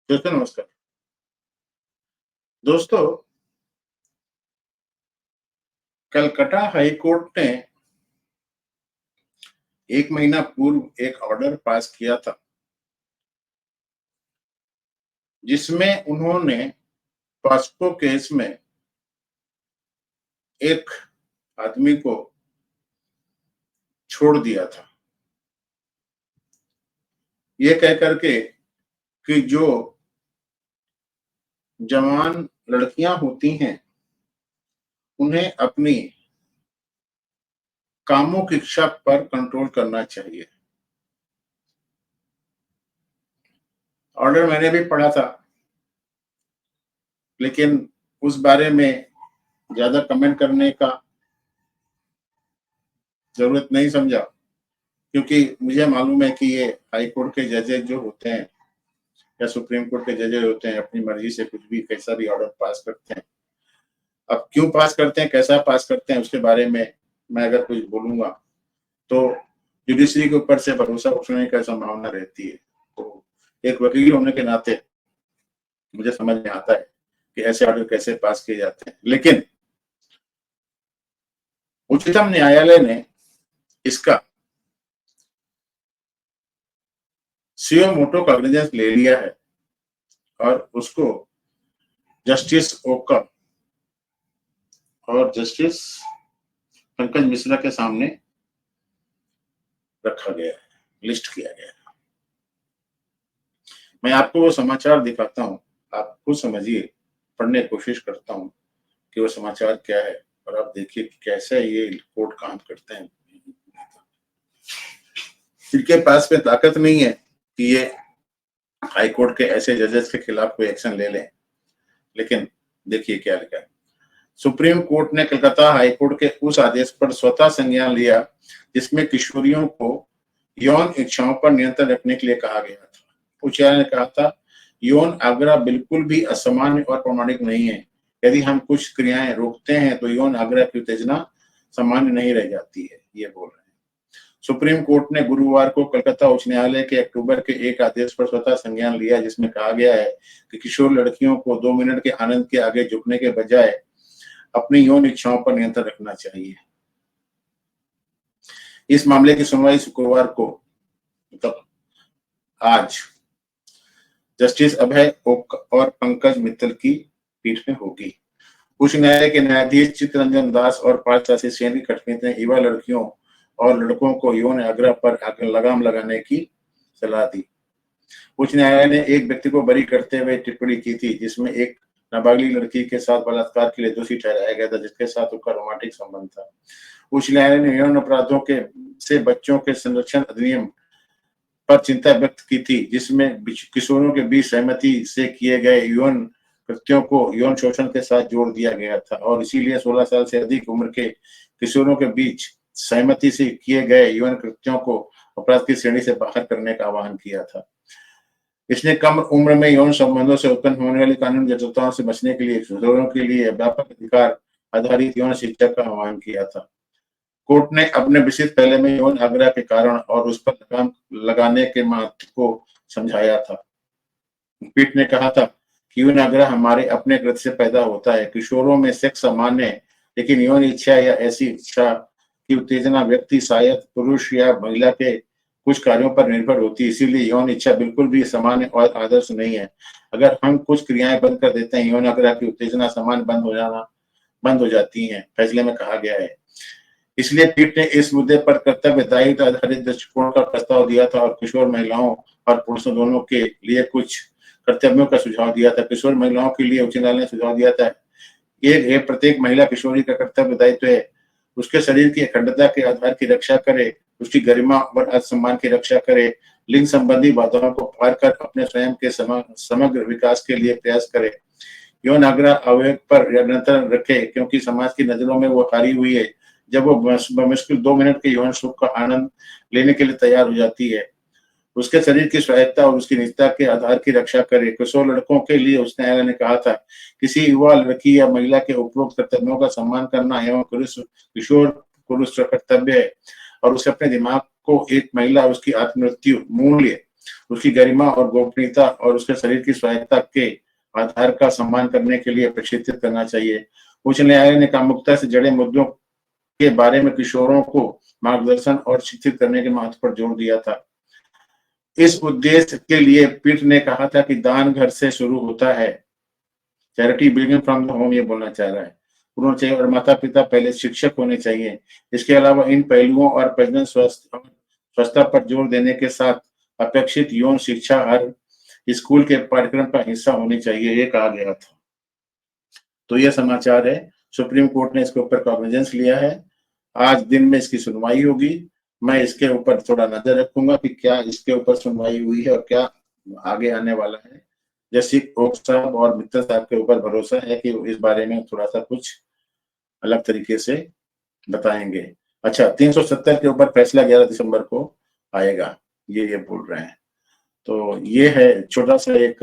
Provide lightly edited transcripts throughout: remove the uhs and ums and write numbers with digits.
दोस्तों नमस्कार। दोस्तों, कलकत्ता हाई कोर्ट ने 1 महीना पूर्व एक ऑर्डर पास किया था, जिसमें उन्होंने पॉस्को केस में एक आदमी को छोड़ दिया था। ये कह कर के कि जो जवान लड़कियां होती हैं, उन्हें अपनी कामुक इच्छा पर कंट्रोल करना चाहिए। ऑर्डर मैंने भी पढ़ा था, लेकिन उस बारे में ज़्यादा कमेंट करने का ज़रूरत नहीं समझा, क्योंकि मुझे मालूम है कि ये हाई कोर्ट के जजेस जो होते हैं या सुप्रीम कोर्ट के जजेस होते हैं, अपनी मर्जी से कुछ भी कैसा भी ऑर्डर पास करते हैं। अब क्यों पास करते हैं, कैसा पास करते हैं, उसके बारे में मैं अगर कुछ बोलूँगा, तो जुडिशरी के ऊपर से भरोसा उठने का संभावना रहती है। तो एक वकील होने के नाते मुझे समझ में आता है कि ऐसे ऑर्डर कैसे पास किए जाते हैं। लेकिन उच्चतम न्यायालय ने इसका सुओ मोटो कॉग्निजेंस ले लिया है और उसको जस्टिस ओका और जस्टिस पंकज मिश्रा के सामने रखा गया है, लिस्ट किया गया है। मैं आपको वो समाचार दिखाता हूँ, आप खुद समझिए, पढ़ने की कोशिश करता हूँ कि वो समाचार क्या है और आप देखिए कि कैसे ये कोर्ट काम करते हैं। इनके पास में ताकत नहीं है कि ये हाई कोर्ट के ऐसे जजेस के खिलाफ कोई एक्शन ले लें, लेकिन देखिए क्या लिखा है। सुप्रीम कोर्ट ने कलकत्ता हाई कोर्ट के उस आदेश पर स्वतः संज्ञान लिया जिसमें किशोरियों को यौन इच्छाओं पर नियंत्रण रखने के लिए कहा गया था। उच्च न्यायालय ने कहा था, यौन आग्रह बिल्कुल भी असामान्य और प्रामाणिक नहीं है। यदि हम कुछ क्रियाएं रोकते हैं तो यौन आग्रह की उत्तेजना सामान्य नहीं रह जाती है, ये बोल रहे हैं। सुप्रीम कोर्ट ने गुरुवार को कलकत्ता उच्च न्यायालय के अक्टूबर के एक आदेश पर स्वतः संज्ञान लिया जिसमें कहा गया है कि किशोर लड़कियों को 2 मिनट के आनंद के आगे झुकने के बजाय अपनी यौन इच्छाओं पर नियंत्रण रखना चाहिए। इस मामले की सुनवाई शुक्रवार को, मतलब आज, जस्टिस अभय ओक और पंकज मित्तल की पीठ में होगी। उच्च न्यायालय के न्यायाधीश चित्तरंजन दास और 5 सदस्यीय सेन की खंडपीठ ने युवा लड़कियों और लड़कों को यौन आग्रह पर लगाम लगाने की सलाह दी। उच्च न्यायालय ने एक व्यक्ति को बरी करते हुए टिप्पणी की थी, जिसमें एक नाबालिग लड़की के साथ बलात्कार के लिए दोषी ठहराया गया था, जिसके साथ उसका रोमांटिक संबंध था। उच्च न्यायालय ने यौन अपराधों के से बच्चों के संरक्षण अधिनियम पर चिंता व्यक्त की थी, जिसमें किशोरों के बीच सहमति से किए गए यौन कृत्यों को यौन शोषण के साथ जोड़ दिया गया था और इसीलिए 16 साल से अधिक उम्र के किशोरों के बीच सहमति से किए गए यौन कृत्यों को अपराध की श्रेणी से बाहर करने का आह्वान किया था। इसने कम उम्र में यौन संबंधों से उत्पन्न होने वाली कानूनी जटिलताओं से बचने के लिए किशोरों के लिए व्यापक अधिकार आधारित यौन शिक्षा का आह्वान किया था। कोर्ट ने अपने विस्तृत पहले में यौन आग्रह के कारण और उस पर लगाम लगाने के महत्व को समझाया था। पीठ ने कहा था कि यौन आग्रह हमारे अपने कृत्य से पैदा होता है। किशोरों में सेक्स सामान्य है, लेकिन यौन इच्छा या ऐसी इच्छा की उत्तेजना व्यक्ति, शायद पुरुष या महिला के कुछ कार्यों पर निर्भर होती है। इसीलिए यौन इच्छा बिल्कुल भी सामान्य और आदर्श नहीं है। अगर हम कुछ क्रियाएं बंद कर देते हैं, यौन आग्रह की उत्तेजना सामान्य बंद हो जाती है, फैसले में कहा गया है। इसलिए पीठ ने इस मुद्दे पर कर्तव्य दायित्व आधारित दृष्टिकोण का प्रस्ताव दिया था और किशोर महिलाओं और पुरुषों दोनों के लिए कुछ कर्तव्यों का सुझाव दिया था। किशोर महिलाओं के लिए उच्च न्यायालय ने सुझाव दिया था, ये प्रत्येक महिला किशोरी का कर्तव्य दायित्व है, उसके शरीर की अखंडता के आधार की रक्षा करे, उसकी गरिमा और आत्मसम्मान की रक्षा करे, लिंग संबंधी बाधाओं को पार कर अपने स्वयं के समग्र विकास के लिए प्रयास करे, यौन आग्रह आवेग पर नियंत्रण रखे, क्योंकि समाज की नजरों में वो हारी हुई है जब वो बमुश्किल 2 मिनट के यौन सुख का आनंद लेने के लिए तैयार हो जाती है। उसके शरीर की स्वायत्ता और उसकी निजता के आधार की रक्षा करे। किशोर लड़कों के लिए उच्च न्यायालय ने कहा था, किसी युवा लड़की या महिला के उपरोक्त कर्तव्यों का सम्मान करना एवं किशोर पुरुष का कर्तव्य है और उसे अपने दिमाग को एक महिला उसकी आत्ममृत्यु मूल्य उसकी गरिमा और गोपनीयता और उसके शरीर की स्वायत्तता के आधार का सम्मान करने के लिए प्रशिक्षित करना चाहिए। उच्च न्यायालय ने कामुकता से जुड़े मुद्दों के बारे में किशोरों को मार्गदर्शन और शिक्षित करने के महत्व पर जोर दिया था। इस उद्देश्य के लिए पीठ ने कहा था कि दान घर से शुरू होता है। Charity begin from the home, ये बोलना चाह रहा है। होना चाहिए और माता-पिता पहले शिक्षक होने चाहिए। इसके अलावा इन पहलुओं और प्रजनन स्वच्छता पर जोर देने के साथ अपेक्षित यौन शिक्षा हर स्कूल के पाठ्यक्रम का हिस्सा होनी चाहिए, ये कहा गया था। तो ये समाचार है। सुप्रीम कोर्ट ने इसके ऊपर कॉग्निजेंस लिया है। आज दिन में इसकी सुनवाई होगी। मैं इसके ऊपर थोड़ा नजर रखूंगा कि क्या इसके ऊपर सुनवाई हुई है और क्या आगे आने वाला है। जस्टिस ओक साहब और मित्तल साहब के ऊपर भरोसा है कि वो इस बारे में थोड़ा सा कुछ अलग तरीके से बताएंगे। अच्छा, 370 के ऊपर फैसला 11 दिसंबर को आएगा, ये बोल रहे हैं। तो ये है छोटा सा एक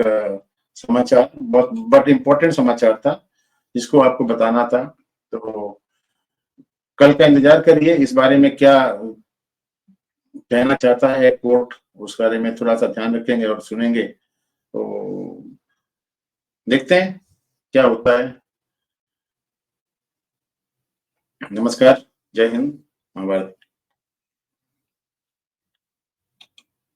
समाचार, बहुत इंपॉर्टेंट समाचार था, जिसको आपको बताना था। तो कल का इंतजार करिए, इस बारे में क्या कहना चाहता है कोर्ट, उस बारे में थोड़ा सा ध्यान रखेंगे और सुनेंगे। तो देखते हैं क्या होता है। नमस्कार, जय हिंद, महाभारत।